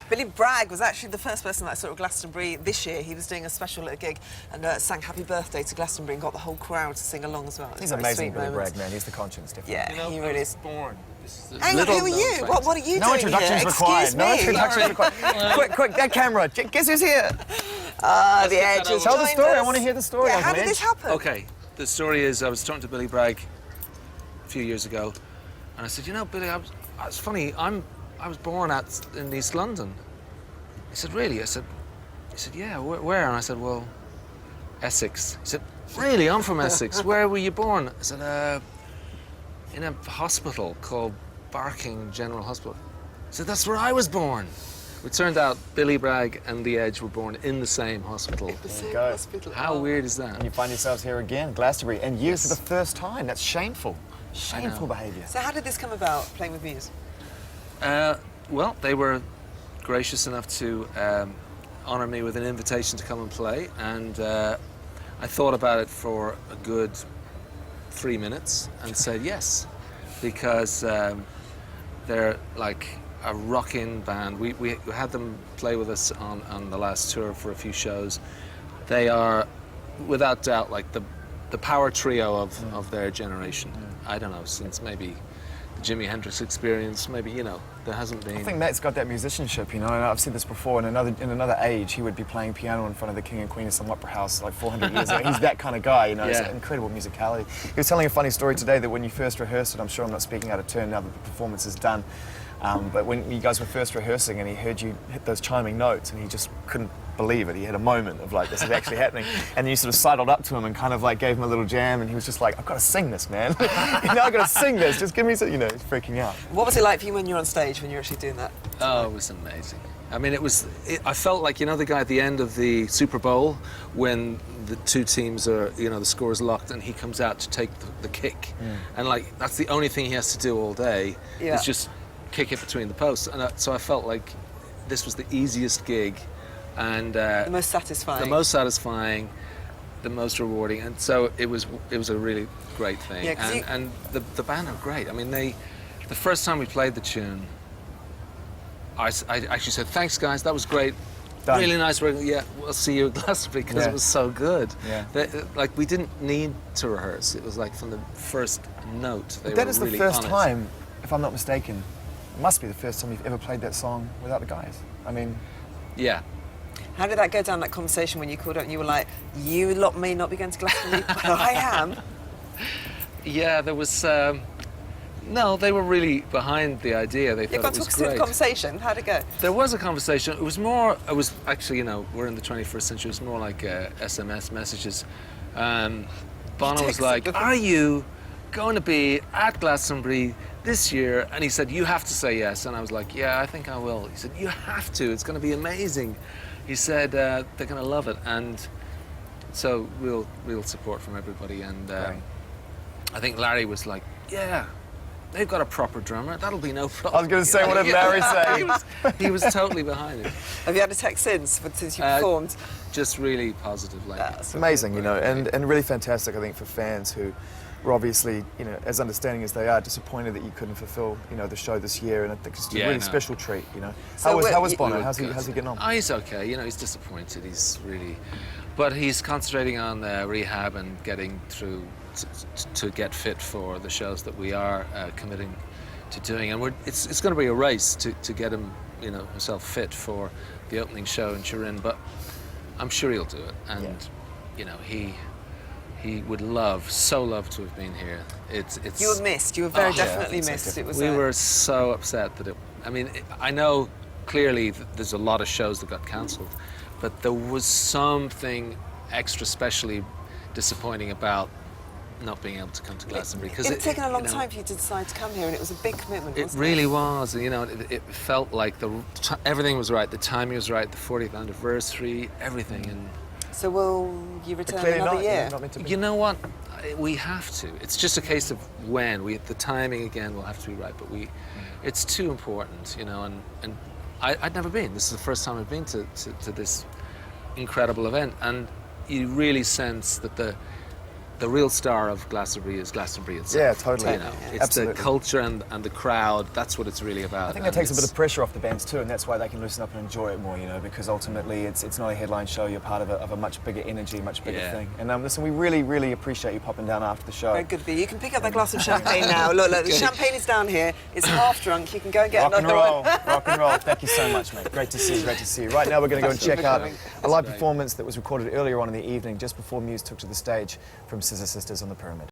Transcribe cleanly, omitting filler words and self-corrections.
Billy Bragg was actually the first person that I saw at Glastonbury this year. He was doing a special little gig and sang Happy Birthday to Glastonbury and got the whole crowd to sing along as well. He's amazing, Billy Bragg, man. He's the conscience, definitely. Yeah, You know, he really is. Born. This is Hang on, who are you? What are you doing No introductions here? required. Excuse No me. introductions required. Quick, that camera. Guess who's here? The Edge has Tell the joined story. us. I want to hear the story. Yeah, how did this happen? Okay, the story is I was talking to Billy Bragg a few years ago, and I said, you know, Billy, it's funny. I was born in East London. He said, really? He said, yeah. Where? And I said, well, Essex. He said, really? I'm from Essex. Where were you born? I said, in a hospital called Barking General Hospital. He said, that's where I was born. It turned out Billy Bragg and The Edge were born in the same hospital. Hospital. How weird is that? And you find yourselves here again, Glastonbury, and you for the first time. That's shameful. Shameful behaviour. So how did this come about, playing with Muse? Well, they were gracious enough to honour me with an invitation to come and play, and I thought about it for a good 3 minutes and said yes, because they're like a rocking band. We had them play with us on the last tour for a few shows. They are, without doubt, like the power trio of their generation. I don't know, since maybe the Jimi Hendrix Experience, maybe, you know, there hasn't been... I think Matt's got that musicianship, you know, and I've said this before, in another age, he would be playing piano in front of the King and Queen of some opera house like 400 years ago. He's that kind of guy, you know, it's incredible musicality. He was telling a funny story today that when you first rehearsed it, I'm sure I'm not speaking out of turn now that the performance is done, but when you guys were first rehearsing and he heard you hit those chiming notes and he just couldn't believe it. He had a moment of like, this is actually happening. And you sort of sidled up to him and kind of like gave him a little jam and he was just like, I've got to sing this, man. You know, I've got to sing this. Just give me some, you know, he's freaking out. What was it like for you when you were on stage, when you were actually doing that? Oh, it was amazing. I mean, I felt like, you know, the guy at the end of the Super Bowl when the two teams are, you know, the score is locked and he comes out to take the kick. And like, that's the only thing he has to do all day is just kick it between the posts. And so I felt like this was the easiest gig and the most satisfying. The most satisfying, the most rewarding, and so it was a really great thing. Yeah, and the band are great. I mean, the first time we played the tune, I actually said, thanks guys, that was great. Done. Really nice work. Yeah, we'll see you at Glastonbury, because it was so good. Yeah. Like, we didn't need to rehearse. It was like from the first note. They That were is really the first on it. time, if I'm not mistaken, it must be the first time you've ever played that song without the guys. I mean... Yeah. How did that go down, that conversation, when you called up and you were like, you lot may not be going to Glastonbury, but I am? Yeah, there was... no, they were really behind the idea. They thought it was Talk us great. through the conversation. How'd it go? There was a conversation. It was actually, you know, we're in the 21st century. It was more like SMS messages. Bono was like, are you going to be at Glastonbury this year? And he said, you have to say yes. And I was like, yeah, I think I will. He said, you have to. It's going to be amazing. He said, they're going to love it. And so real support from everybody. And I think Larry was like, yeah, they've got a proper drummer. That'll be no problem. I was going to say, what did Larry say? He was totally behind it. Have you had a text since you performed? Just really positive. Like, It's amazing, you know, and really fantastic, I think, for fans who were obviously, you know, as understanding as they are, disappointed that you couldn't fulfill, you know, the show this year, and I think it's a really special treat, you know. So how was Bono? How's he getting on? Oh, he's okay. You know, he's disappointed. He's really, but he's concentrating on rehab and getting through to get fit for the shows that we are committing to doing, and it's going to be a race to get him, you know, himself fit for the opening show in Turin. But I'm sure he'll do it, and you know, he would so love to have been here. It's you were missed. You were very definitely missed. It was. We were so upset that I mean, I know clearly there's a lot of shows that got cancelled, but there was something extra specially disappointing about not being able to come to Glastonbury, because it had taken a long time for you to decide to come here, and it was a big commitment. It wasn't really was, and you know, it felt like everything was right. The timing was right. The 40th anniversary, everything, and. So will you return Clearly another year? Not meant to be. You know what? We have to. It's just a case of when. The timing again will have to be right, but it's too important, you know. And I'd never been. This is the first time I've been to this incredible event, and you really sense that the real star of Glastonbury is Glastonbury itself. Yeah, totally. You know, it's Absolutely. the culture and the crowd. That's what it's really about. I think that takes a bit of pressure off the bands too, and that's why they can loosen up and enjoy it more, you know, because ultimately it's not a headline show, you're part of a much bigger energy, much bigger thing. And listen, we really, really appreciate you popping down after the show. Very good of you. You can pick up that glass of champagne now. Look, the champagne is down here. It's half drunk. You can go and get Rock and another roll, one. rock and roll. Thank you so much, mate. Great to see you, great to see you. Right now we're going to go and check out a live performance that was recorded earlier on in the evening, just before Muse took to the stage, from Scissor Sisters on the Pyramid.